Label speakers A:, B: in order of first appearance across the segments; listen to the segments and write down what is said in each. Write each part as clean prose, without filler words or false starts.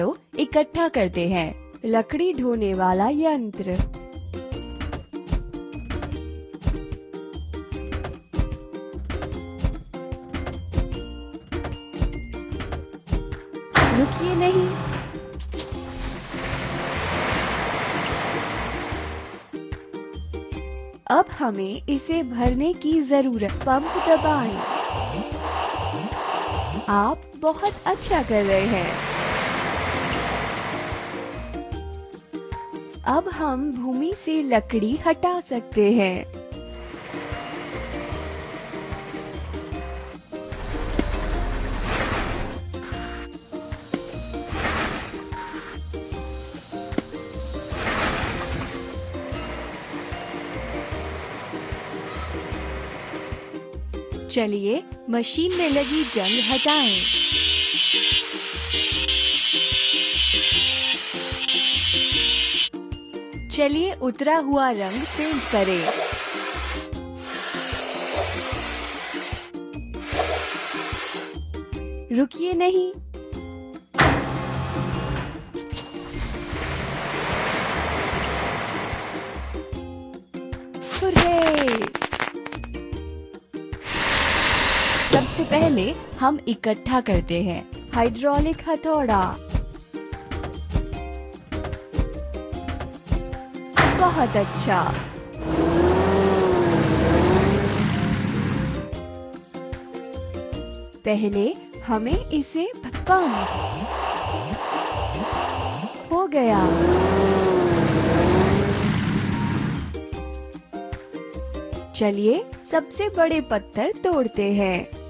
A: तो इकट्ठा करते हैं। लकड़ी ढोने वाला यंत्र। रुकिए नहीं। अब हमें इसे भरने की जरूरत। पंप दबाएं। आप बहुत अच्छा कर रहे हैं। अब हम भूमि से लकड़ी हटा सकते हैं। चलिए मशीन में लगी जंग हटाएं। चलिए उतरा हुआ रंग पेंट करें। रुकिए नहीं। हुर्रे! सबसे पहले हम इकट्ठा करते हैं। हाइड्रोलिक हथौड़ा। बहुत अच्छा। पहले हमें इसे पंप। हो गया। चलिए सबसे बड़े पत्थर तोड़ते हैं।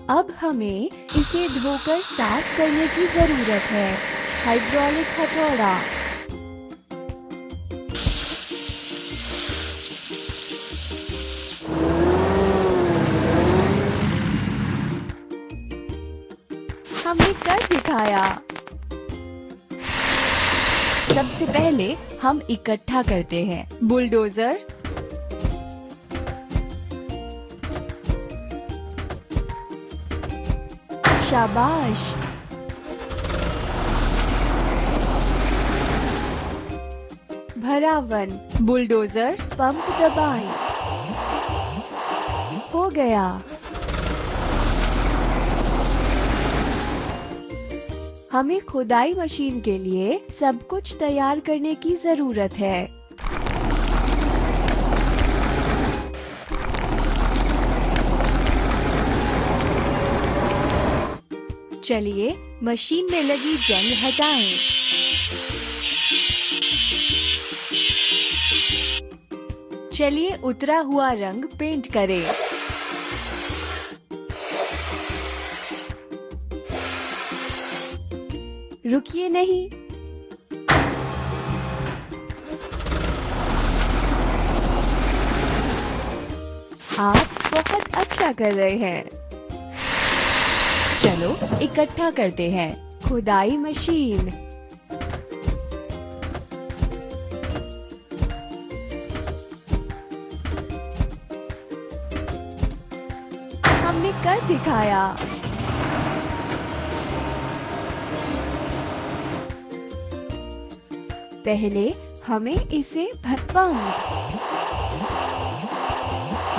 A: अब हमें इसे धोकर साफ करने की जरूरत है। हाइड्रोलिक हथौड़ा। हमने कर दिखाया। सबसे पहले हम इकट्ठा करते हैं। बुलडोजर। शाबाश। भरावन। बुलडोजर पंप दबाएं। हो गया। हमें खुदाई मशीन के लिए सब कुछ तैयार करने की जरूरत है। चलिए मशीन में लगी जंग हटाएं। चलिए उतरा हुआ रंग पेंट करें। रुकिए नहीं। आप बहुत अच्छा कर रहे हैं। चलो इकट्ठा करते हैं। खुदाई मशीन। हमने कर दिखाया। पहले हमें इसे पंप।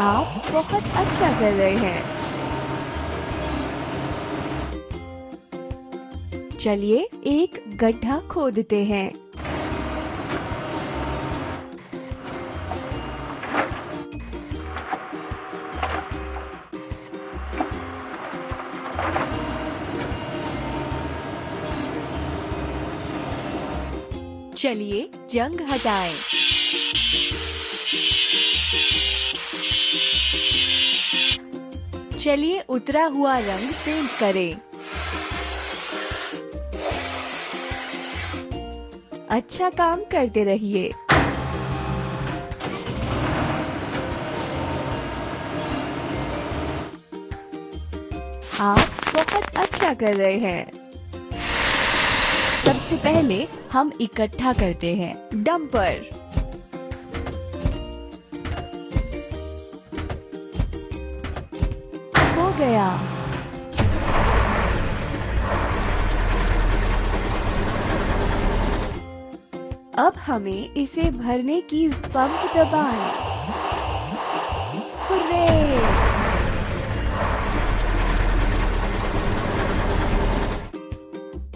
A: आप बहुत अच्छा कर रहे हैं। चलिए एक गड्ढा खोदते हैं। चलिए जंग हटाएं। चलिए उतरा हुआ रंग पेंट करें। अच्छा काम करते रहिए। आप बहुत अच्छा कर रहे हैं। सबसे पहले हम इकट्ठा करते हैं डंपर। हो गया। अब हमें इसे भरने की पंप दबाएं। हुर्रे!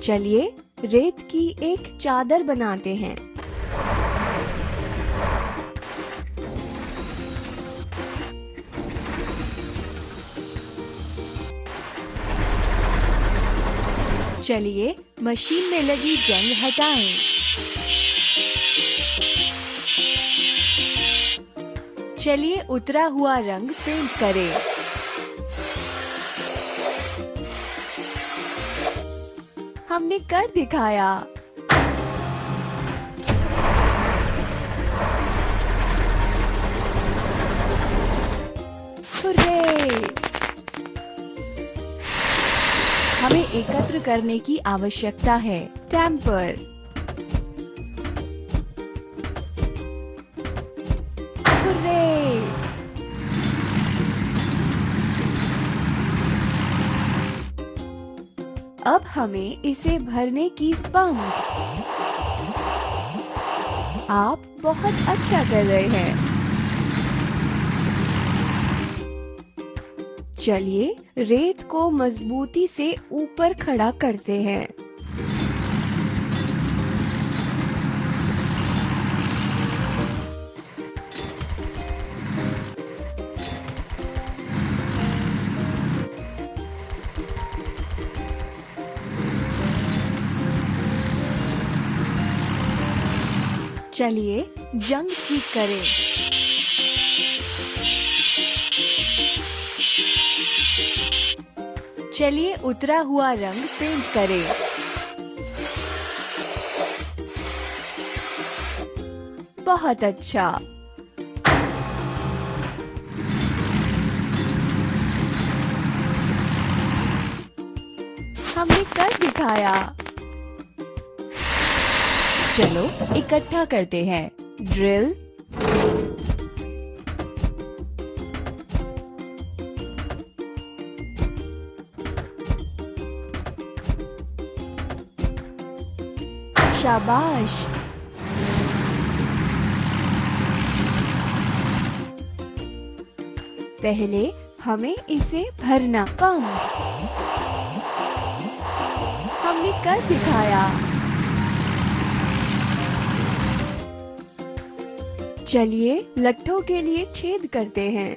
A: चलिए रेत की एक चादर बनाते हैं। चलिए मशीन में लगी जंग हटाएं। चलिए उतरा हुआ रंग पेंट करें। हमने कर दिखाया। हुर्रे! हमें एकत्र करने की आवश्यकता है टैम्पर। हुर्रे! अब हमें इसे भरने की पंप। आप बहुत अच्छा कर रहे हैं। चलिए रेत को मजबूती से ऊपर खड़ा करते हैं। चलिए जंग ठीक करें। चलिए उतरा हुआ रंग पेंट करें। बहुत अच्छा। हमने कर दिखाया। चलो इकट्ठा करते हैं ड्रिल, शाबाश। पहले हमें इसे भरना पंप। हमने कर दिखाया। चलिए लट्ठों के लिए छेद करते हैं।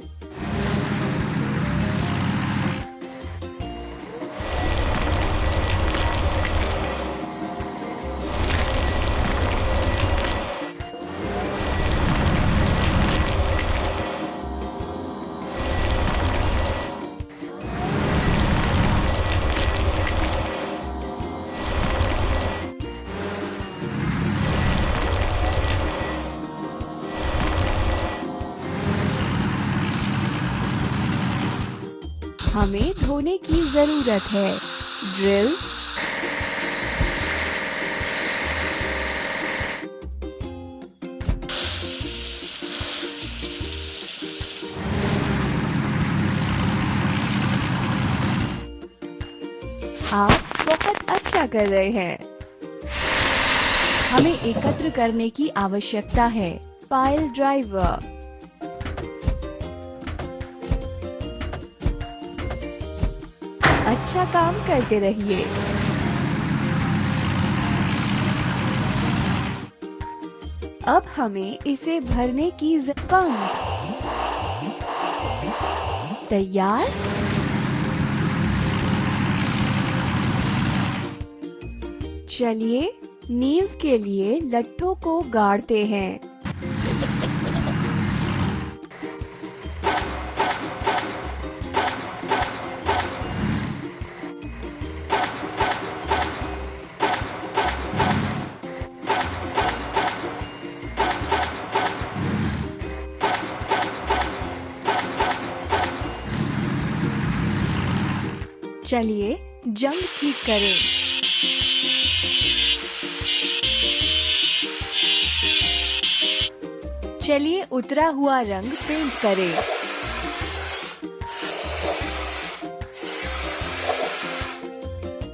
A: हमें धोने की जरूरत है ड्रिल, आप बहुत अच्छा कर रहे हैं। हमें एकत्र करने की आवश्यकता है पाइल ड्राइवर। अच्छा काम करते रहिए। अब हमें इसे भरने की पंप। तैयार। चलिए नींव के लिए लट्ठों को गाड़ते हैं। चलिए जंग ठीक करें। चलिए उतरा हुआ रंग पेंट करें।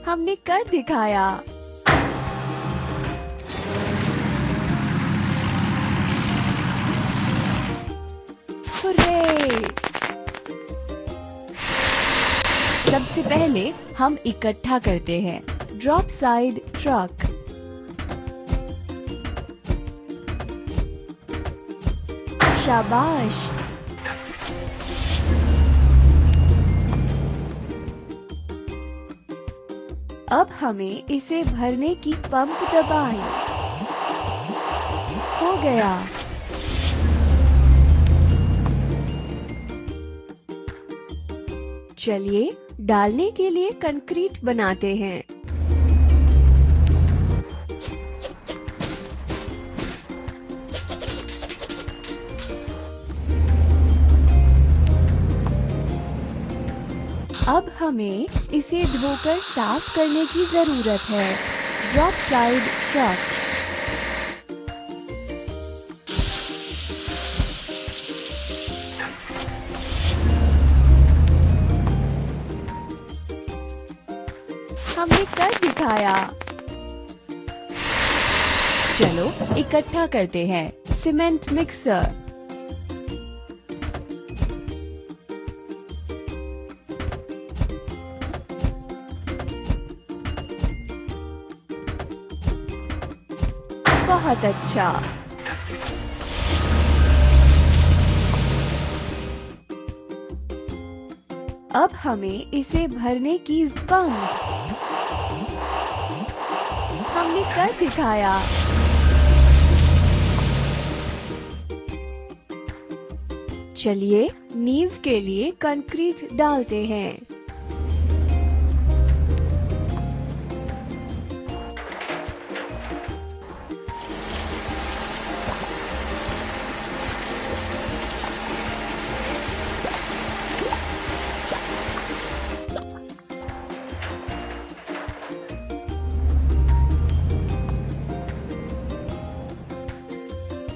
A: हमने कर दिखाया। हुर्रे! सबसे पहले हम इकट्ठा करते हैं। Drop side truck. शाबाश! अब हमें इसे भरने की पंप दबाएं। हो गया। चलिए डालने के लिए कंक्रीट बनाते हैं। अब हमें इसे धोकर साफ करने की जरूरत है। Drop side truck. हमने कर दिखाया। चलो इकट्ठा करते हैं। Cement mixer. बहुत अच्छा। अब हमें इसे भरने की पंप। हमने कर दिखाया। चलिए नींव के लिए कंक्रीट डालते हैं।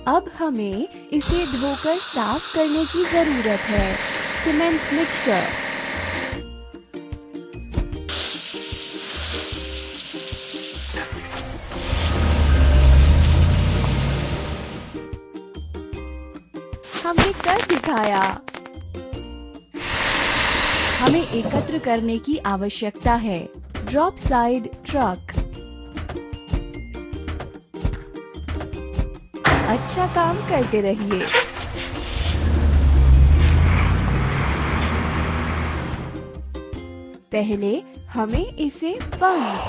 A: अब हमें इसे धोकर साफ करने की जरूरत है। Cement mixer. हमने कर दिखाया। हमें एकत्र करने की आवश्यकता है। Drop side truck. अच्छा काम करते रहिए। पहले हमें इसे पंप।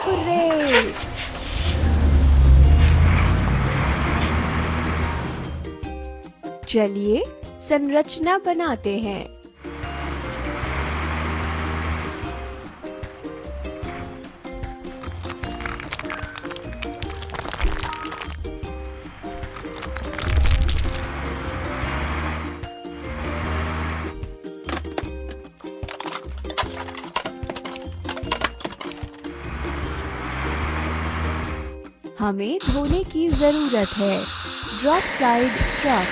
A: हुर्रे! चलिए संरचना बनाते हैं। हमें धोने की जरूरत है। Drop side truck.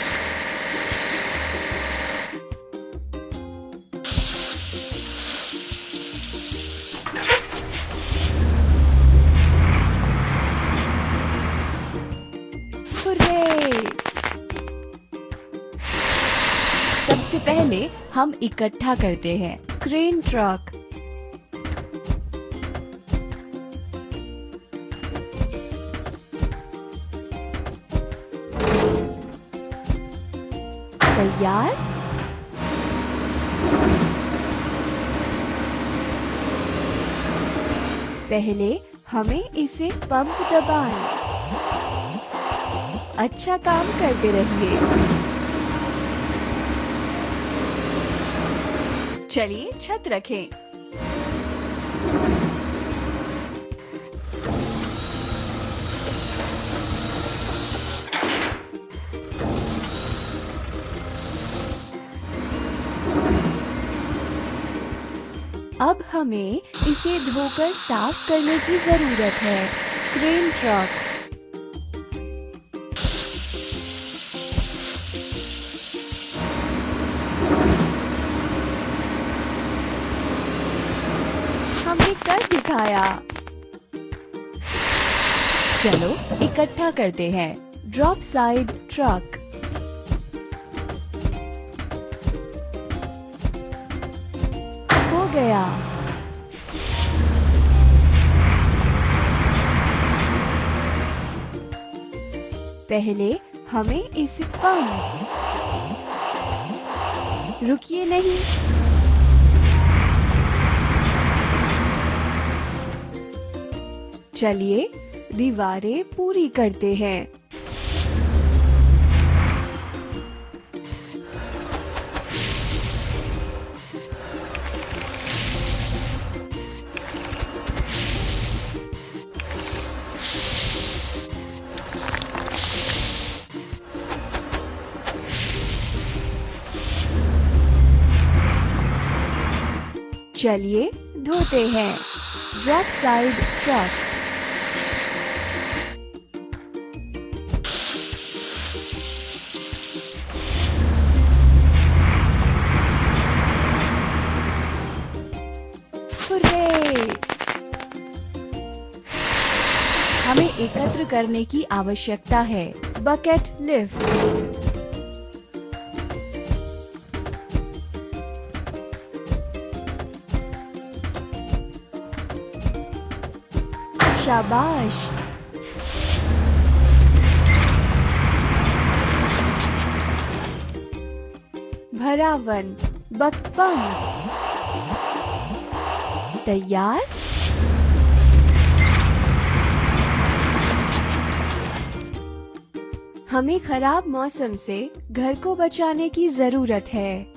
A: हुर्रे! सबसे पहले हम इकट्ठा करते हैं। Crane truck. तैयार। पहले हमें इसे पंप दबाएं। अच्छा काम करते रहिए। चलिए छत रखें। अब हमें इसे धोकर साफ करने की जरूरत है। Crane truck. दिखाया। चलो इकट्ठा करते हैं। Drop side truck. हो गया। पहले हमें इसे रुकिए नहीं। चलिए दीवारें पूरी करते हैं। चलिए धोते हैं। Drop side truck. हमें एकत्र करने की आवश्यकता है। Bucket lift. शाबाश। भरावन बकपम। तैयार। हमें खराब मौसम से घर को बचाने की जरूरत है।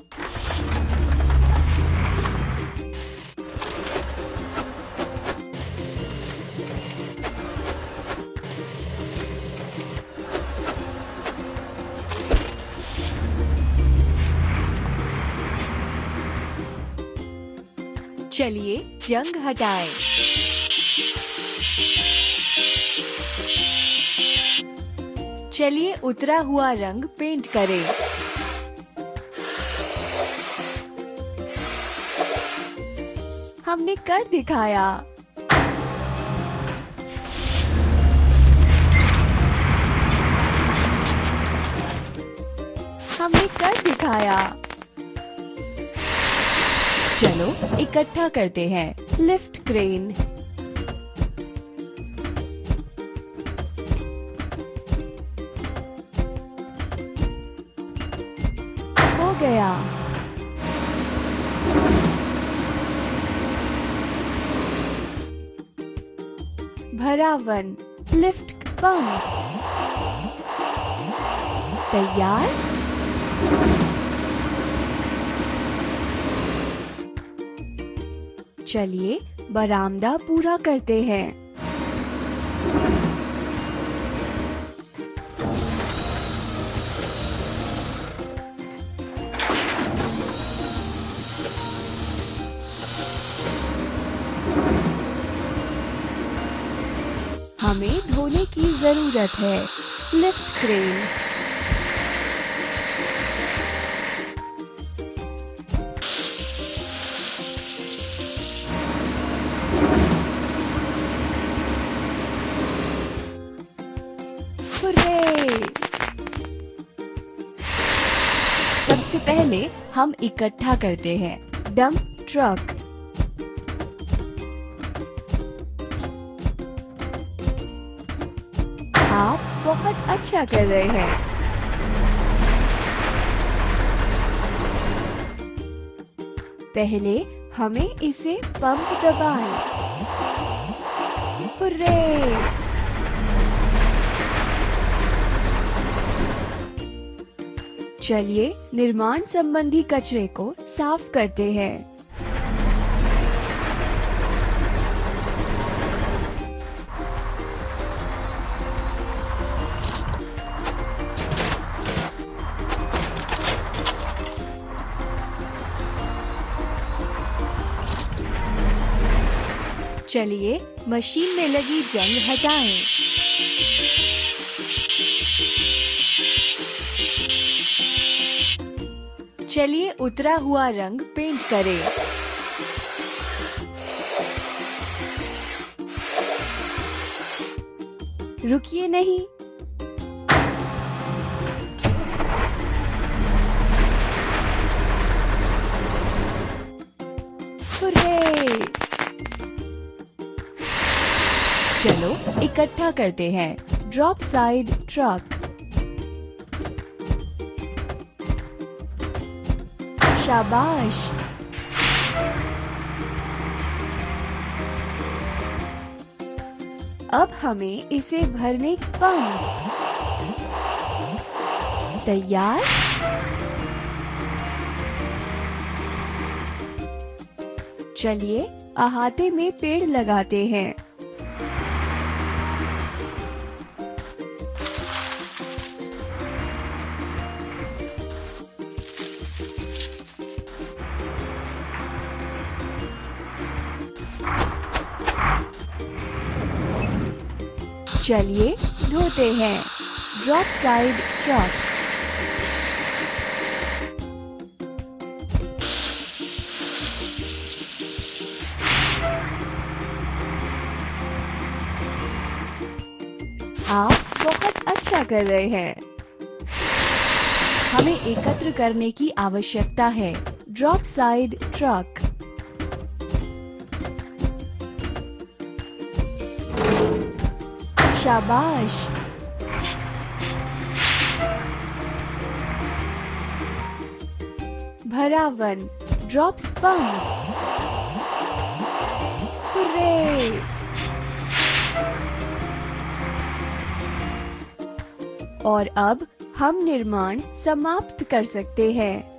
A: चलिए जंग हटाएं। चलिए उतरा हुआ रंग पेंट करें। हमने कर दिखाया। हमने कर दिखाया। चलो इकट्ठा करते हैं। Lift crane. हो गया। भरावन लिफ्ट पंप। तैयार। चलिए बरामदा पूरा करते हैं। हमें धोने की जरूरत है। Lift crane. सबसे पहले हम इकट्ठा करते हैं। Dump truck. आप बहुत अच्छा कर रहे हैं। पहले हमें इसे पंप दबाएं। हुर्रे! चलिए निर्माण संबंधी कचरे को साफ करते हैं। चलिए मशीन में लगी जंग हटाएं। चलिए उतरा हुआ रंग पेंट करें। रुकिए नहीं। हुर्रे! चलो इकट्ठा करते हैं। Drop side truck. शाबाश। अब हमें इसे भरने पंप। तैयार। चलिए अहाते में पेड़ लगाते हैं। चलिए धोते हैं। Drop side truck. आप बहुत अच्छा कर रहे हैं। हमें एकत्र करने की आवश्यकता है। Drop side truck. शाबाश। भरावन। Drops pump. हुर्रे! और अब हम निर्माण समाप्त कर सकते हैं।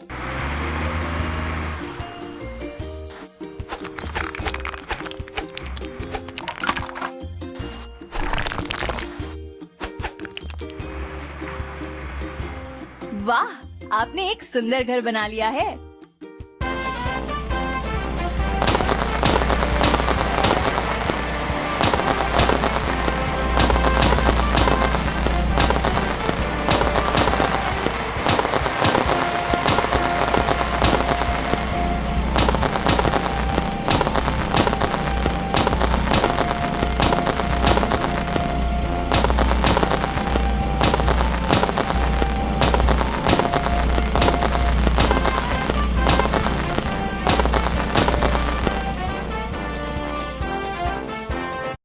B: वाह, आपने एक सुंदर घर बना लिया है।